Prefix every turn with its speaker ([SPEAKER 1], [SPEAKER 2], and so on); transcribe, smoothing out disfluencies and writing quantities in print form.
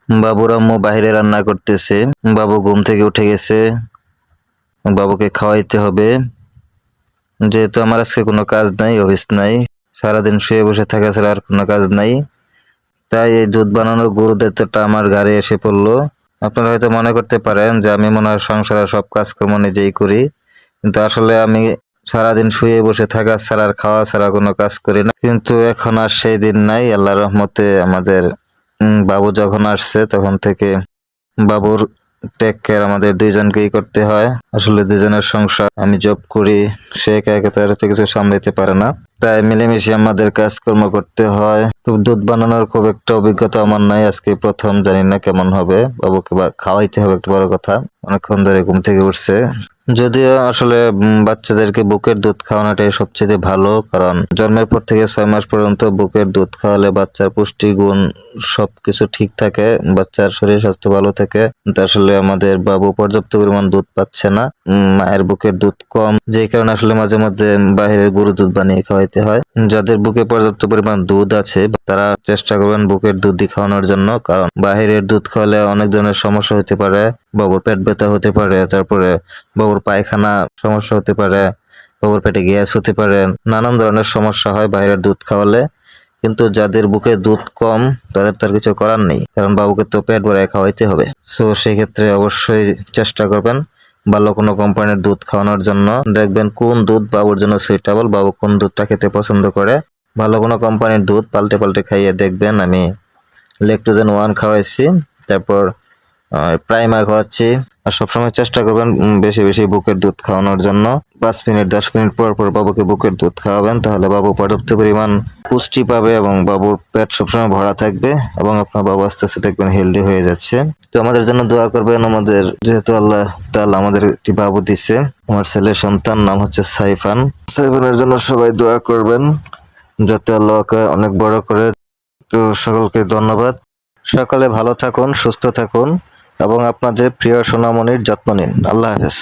[SPEAKER 1] বাবুর আম্মু বাইরে রান্না করতেছে। বাবু ঘুম থেকে উঠে গেছে, বাবুকে খাওয়াইতে হবে। যেহেতু আমার আজকে কোনো কাজ নাই, অফিস নাই, সারাদিন শুয়ে বসে থাকা ছাড়া আর কোনো কাজ নাই, তাই এই দুধ বানানোর গুরু দায়িত্বটা আমার ঘাড়ে এসে পড়লো। আপনারা হয়তো মনে করতে পারেন যে আমি মনে হয় সংসারের সব কাজকর্ম নিজেই করি, কিন্তু আসলে আমি সারাদিন শুয়ে বসে থাকা ছাড়া আর খাওয়া ছাড়া কোনো কাজ করি না। কিন্তু এখন আর সেই দিন নাই। আল্লাহর রহমতে আমাদের বাবু যখন আসছে তখন থেকে বাবুর টেক কেয়ার আমাদের দুইজনকেই করতে হয়। আসলে দুজনের সংসার, আমি জব করি, সে একা একা তো এত কিছু সামলাতে পারে না, তাই মিলেমিশে আমাদের কাজকর্ম করতে হয়। তো দুধ বানানোর খুব একটা অভিজ্ঞতা আমার নাই, আজকে প্রথম, জানি না কেমন হবে। বাবুকে খাওয়াইতে হবে, একটা বড় কথা। অনেকক্ষণ ধরে ঘুম থেকে উঠছে। যদিও আসলে বাচ্চাদেরকে বুকের দুধ খাওয়ানোটাই সবচেয়ে ভালো, কারণ জন্মের পর থেকে 6 মাস পর্যন্ত বুকের দুধ খাওয়ালে বাচ্চার পুষ্টিগুণ সবকিছু ঠিক থাকে, বাচ্চার শরীর স্বাস্থ্য ভালো থাকে। কিন্তু আসলে আমাদের বাবু পর্যাপ্ত পরিমাণ দুধ পাচ্ছে না, মায়ের বুকের দুধ কম, যেই কারণে আসলে মাঝে মধ্যে বাইরের গরুর দুধ বানিয়ে খাওয়াইতে হয়। যাদের বুকে পর্যাপ্ত পরিমাণ দুধ আছে তারা চেষ্টা করবেন বুকের দুধ খাওয়ানোর জন্য, কারণ বাহিরের দুধ খাওয়ালে অনেক ধরনের সমস্যা হতে পারে। বাবুর পেট ব্যথা হতে পারে, তারপরে বাবুর পায়খানা সমস্যা হতে পারে, বাবুর পেটে গ্যাস হতে পারে, নানান ধরনের সমস্যা হয় বাইরের দুধ খাওয়ালে। কিন্তু যাদের বুকে দুধ কম তাদের তার কিছু করার নেই, কারণ বাবুকে তো পেট ভরে খাওয়াইতে হবে। সো সেই ক্ষেত্রে অবশ্যই চেষ্টা করবেন ভালো কোনো কোম্পানির দুধ খাওয়ানোর জন্য। দেখবেন কোন দুধ বাবুর জন্য সুইটেবল, বাবু কোন দুধটা খেতে পছন্দ করে। ভালো কোনো কোম্পানির দুধ পাল্টে পাল্টে খাইয়ে দেখবেন। আমি ল্যাকটোজেন 1 খাওয়াইছি, তারপর প্রাইমা খাওয়াচ্ছি। আর সবসময় চেষ্টা করবেন বেশি বেশি বুকের দুধ খাওয়ানোর জন্য। 5 মিনিট 10 মিনিট পর পর বাবুকে বুকের দুধ খাওয়াবেন, তাহলে বাবু পর্যাপ্ত পরিমাণ পুষ্টি পাবে এবং বাবুর পেট সবসময় ভরা থাকবে এবং আপনার বাবু আস্তে আস্তে দেখবেন হেলদি হয়ে যাচ্ছে। তো আমাদের জন্য দোয়া করবেন। আমাদের যেহেতু আল্লাহ তাআলা আমাদের একটি বাবু দিছে, আমার ছেলে সন্তান, নাম হচ্ছে সাইফান। সাইফানের জন্য সবাই দোয়া করবেন যাতে আল্লাহ ওকে অনেক বড় করে। তো সকলকে ধন্যবাদ। সকালে ভালো থাকুন, সুস্থ থাকুন এবং আপনাদের প্রিয় সোনামণির যত্ন নিন। আল্লাহ হাফেজ।